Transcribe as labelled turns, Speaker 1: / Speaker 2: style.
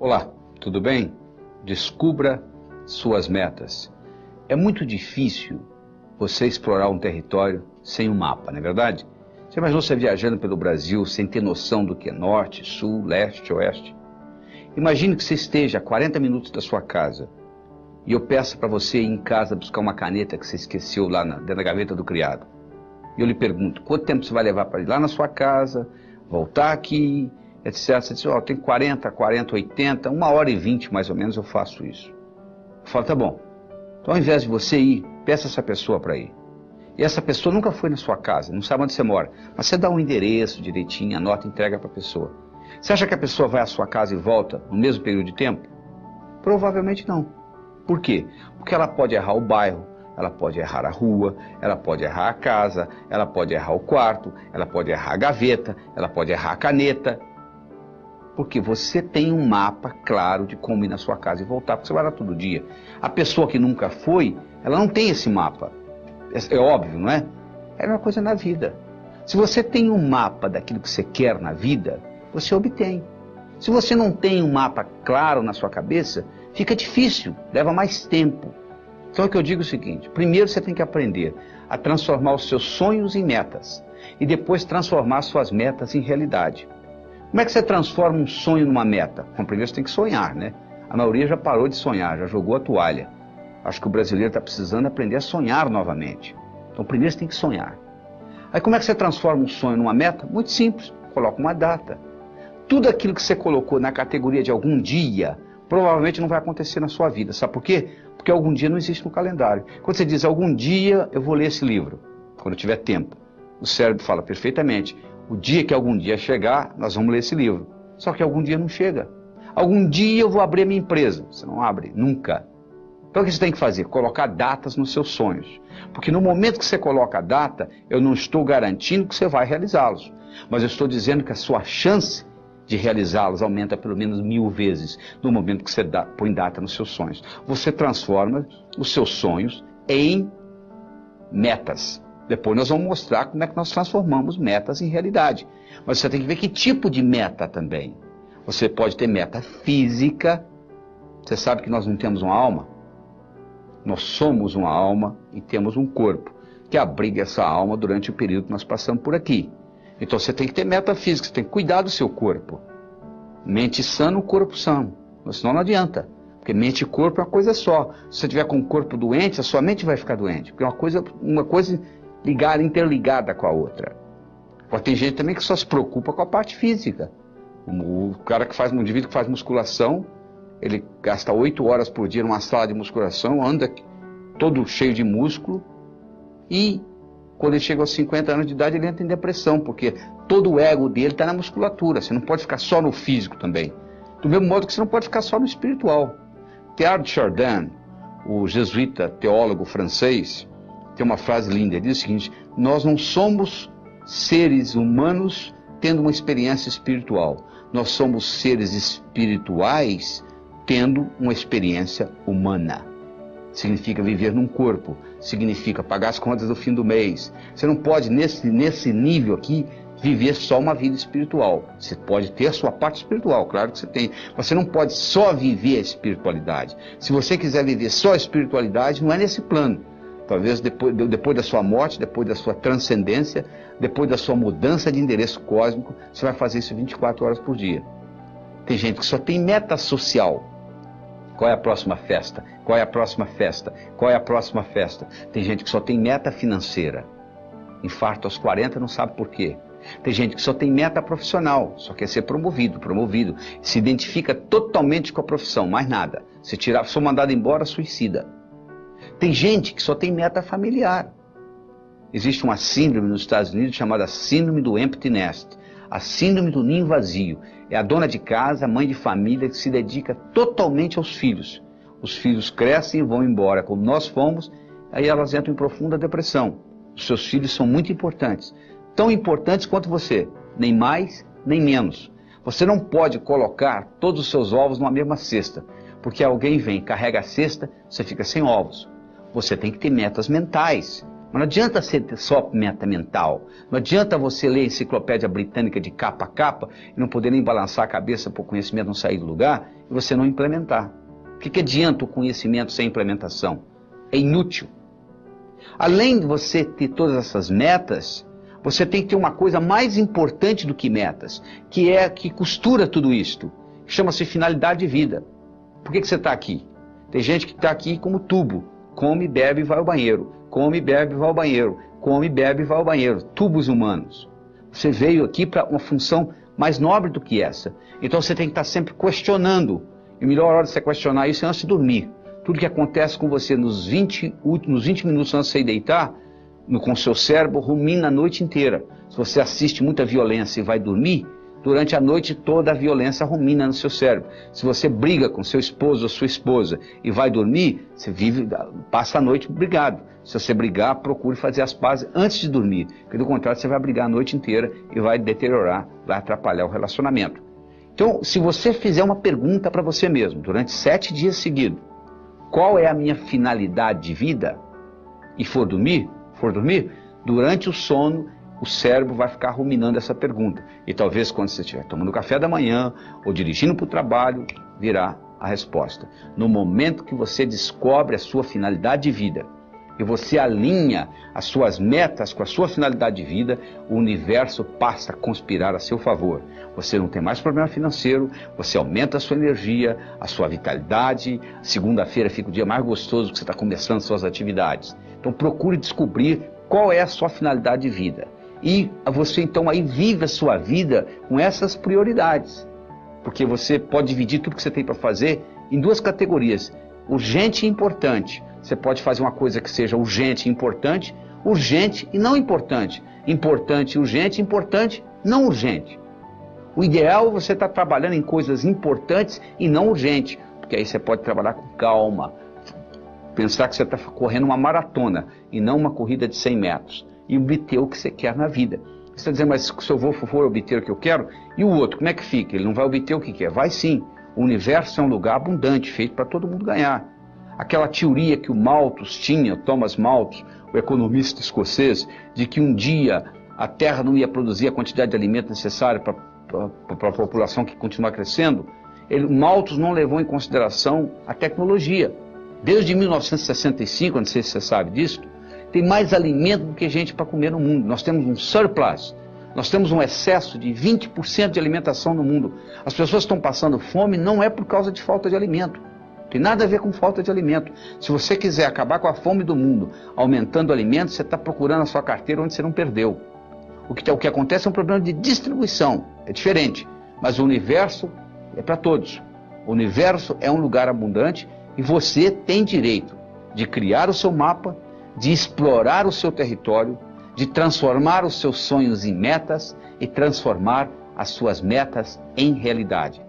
Speaker 1: Olá, tudo bem? Descubra suas metas. É muito difícil você explorar um território sem um mapa, não é verdade? Você imaginou você viajando pelo Brasil sem ter noção do que é norte, sul, leste, oeste? Imagine que você esteja a 40 minutos da sua casa e eu peço para você ir em casa buscar uma caneta que você esqueceu lá dentro da gaveta do criado. E eu lhe pergunto, quanto tempo você vai levar para ir lá na sua casa, voltar aqui, etc. Você diz, tem 40, 80, 1h20 mais ou menos eu faço isso. Eu falo, tá bom. Então ao invés de você ir, peça essa pessoa para ir. E essa pessoa nunca foi na sua casa, não sabe onde você mora. Mas você dá um endereço direitinho, anota e entrega para a pessoa. Você acha que a pessoa vai à sua casa e volta no mesmo período de tempo? Provavelmente não. Por quê? Porque ela pode errar o bairro, ela pode errar a rua, ela pode errar a casa, ela pode errar o quarto, ela pode errar a gaveta, ela pode errar a caneta. Porque você tem um mapa claro de como ir na sua casa e voltar, porque você vai lá todo dia. A pessoa que nunca foi, ela não tem esse mapa. É óbvio, não é? É a mesma coisa na vida. Se você tem um mapa daquilo que você quer na vida, você obtém. Se você não tem um mapa claro na sua cabeça, fica difícil, leva mais tempo. Então é que eu digo o seguinte, primeiro você tem que aprender a transformar os seus sonhos em metas e depois transformar suas metas em realidade. Como é que você transforma um sonho numa meta? Bom, primeiro você tem que sonhar, né? A maioria já parou de sonhar, já jogou a toalha. Acho que o brasileiro está precisando aprender a sonhar novamente. Então primeiro você tem que sonhar. Aí como é que você transforma um sonho numa meta? Muito simples, coloca uma data. Tudo aquilo que você colocou na categoria de algum dia, provavelmente não vai acontecer na sua vida. Sabe por quê? Porque algum dia não existe no calendário. Quando você diz, algum dia eu vou ler esse livro, quando eu tiver tempo, o cérebro fala perfeitamente, o dia que algum dia chegar, nós vamos ler esse livro. Só que algum dia não chega. Algum dia eu vou abrir a minha empresa. Você não abre, nunca. Então o que você tem que fazer? Colocar datas nos seus sonhos. Porque no momento que você coloca a data, eu não estou garantindo que você vai realizá-los. Mas eu estou dizendo que a sua chance de realizá-los aumenta pelo menos 1000 vezes no momento que você põe data nos seus sonhos. Você transforma os seus sonhos em metas. Depois nós vamos mostrar como é que nós transformamos metas em realidade. Mas você tem que ver que tipo de meta também. Você pode ter meta física. Você sabe que nós não temos uma alma? Nós somos uma alma e temos um corpo que abriga essa alma durante o período que nós passamos por aqui. Então você tem que ter meta física, você tem que cuidar do seu corpo. Mente sã, corpo são. Senão não adianta. Porque mente e corpo é uma coisa só. Se você tiver com o corpo doente, a sua mente vai ficar doente. Porque é uma coisa ligada, interligada com a outra. Agora tem gente também que só se preocupa com a parte física. O cara que faz, um indivíduo que faz musculação, ele gasta 8 horas por dia numa sala de musculação, anda todo cheio de músculo e quando ele chega aos 50 anos de idade ele entra em depressão, porque todo o ego dele está na musculatura. Você não pode ficar só no físico também. Do mesmo modo que você não pode ficar só no espiritual. Teilhard de Chardin, o jesuíta teólogo francês, tem uma frase linda, ele diz o seguinte, nós não somos seres humanos tendo uma experiência espiritual, nós somos seres espirituais tendo uma experiência humana. Significa viver num corpo, significa pagar as contas do fim do mês. Você não pode, nesse nível aqui, viver só uma vida espiritual. Você pode ter a sua parte espiritual, claro que você tem. Mas você não pode só viver a espiritualidade. Se você quiser viver só a espiritualidade, não é nesse plano. Talvez depois da sua morte, depois da sua transcendência, depois da sua mudança de endereço cósmico, você vai fazer isso 24 horas por dia. Tem gente que só tem meta social. Qual é a próxima festa? Qual é a próxima festa? Qual é a próxima festa? Tem gente que só tem meta financeira. Infarto aos 40, não sabe por quê. Tem gente que só tem meta profissional, só quer ser promovido. Se identifica totalmente com a profissão, mais nada. Se for mandado embora, suicida. Tem gente que só tem meta familiar. Existe uma síndrome nos Estados Unidos chamada síndrome do empty nest. A síndrome do ninho vazio. É a dona de casa, a mãe de família que se dedica totalmente aos filhos. Os filhos crescem e vão embora, como nós fomos, aí elas entram em profunda depressão. Os seus filhos são muito importantes. Tão importantes quanto você. Nem mais, nem menos. Você não pode colocar todos os seus ovos numa mesma cesta. Porque alguém vem, carrega a cesta, você fica sem ovos. Você tem que ter metas mentais. Mas não adianta você ter só meta mental. Não adianta você ler a enciclopédia britânica de capa a capa e não poder nem balançar a cabeça para o conhecimento não sair do lugar e você não implementar. O que adianta o conhecimento sem implementação? É inútil. Além de você ter todas essas metas, você tem que ter uma coisa mais importante do que metas, que é que costura tudo isto. Chama-se finalidade de vida. Por que você está aqui? Tem gente que está aqui como tubo. Come, bebe e vai ao banheiro. Come, bebe e vai ao banheiro. Come, bebe e vai ao banheiro. Tubos humanos. Você veio aqui para uma função mais nobre do que essa. Então você tem que estar sempre questionando. E a melhor hora de você questionar isso é antes de dormir. Tudo que acontece com você nos 20 minutos antes de você deitar, com o seu cérebro, rumina a noite inteira. Se você assiste muita violência e vai dormir, durante a noite toda a violência rumina no seu cérebro. Se você briga com seu esposo ou sua esposa e vai dormir, você passa a noite brigado. Se você brigar, procure fazer as pazes antes de dormir, porque do contrário você vai brigar a noite inteira e vai deteriorar, vai atrapalhar o relacionamento. Então, se você fizer uma pergunta para você mesmo, durante 7 dias seguidos, qual é a minha finalidade de vida? E for dormir, durante o sono, o cérebro vai ficar ruminando essa pergunta. E talvez quando você estiver tomando café da manhã ou dirigindo para o trabalho, virá a resposta. No momento que você descobre a sua finalidade de vida e você alinha as suas metas com a sua finalidade de vida, o universo passa a conspirar a seu favor. Você não tem mais problema financeiro, você aumenta a sua energia, a sua vitalidade. Segunda-feira fica o dia mais gostoso que você está começando suas atividades. Então procure descobrir qual é a sua finalidade de vida. E você então aí vive a sua vida com essas prioridades. Porque você pode dividir tudo que você tem para fazer em 2 categorias. Urgente e importante. Você pode fazer uma coisa que seja urgente e importante, urgente e não importante. Importante e urgente, importante, não urgente. O ideal é você estar trabalhando em coisas importantes e não urgentes. Porque aí você pode trabalhar com calma. Pensar que você está correndo uma maratona e não uma corrida de 100 metros. E obter o que você quer na vida. Você está dizendo, mas se eu for obter o que eu quero, e o outro, como é que fica? Ele não vai obter o que quer? Vai sim. O universo é um lugar abundante, feito para todo mundo ganhar. Aquela teoria que o Malthus tinha, Thomas Malthus, o economista escocês, de que um dia a Terra não ia produzir a quantidade de alimento necessária para a população que continua crescendo, Malthus não levou em consideração a tecnologia. Desde 1965, não sei se você sabe disso, tem mais alimento do que gente para comer no mundo. Nós temos um surplus, nós temos um excesso de 20% de alimentação no mundo. As pessoas estão passando fome não é por causa de falta de alimento. Tem nada a ver com falta de alimento. Se você quiser acabar com a fome do mundo, aumentando alimentos, você está procurando a sua carteira onde você não perdeu. O que acontece é um problema de distribuição, é diferente. Mas o universo é para todos. O universo é um lugar abundante e você tem direito de criar o seu mapa, de explorar o seu território, de transformar os seus sonhos em metas e transformar as suas metas em realidade.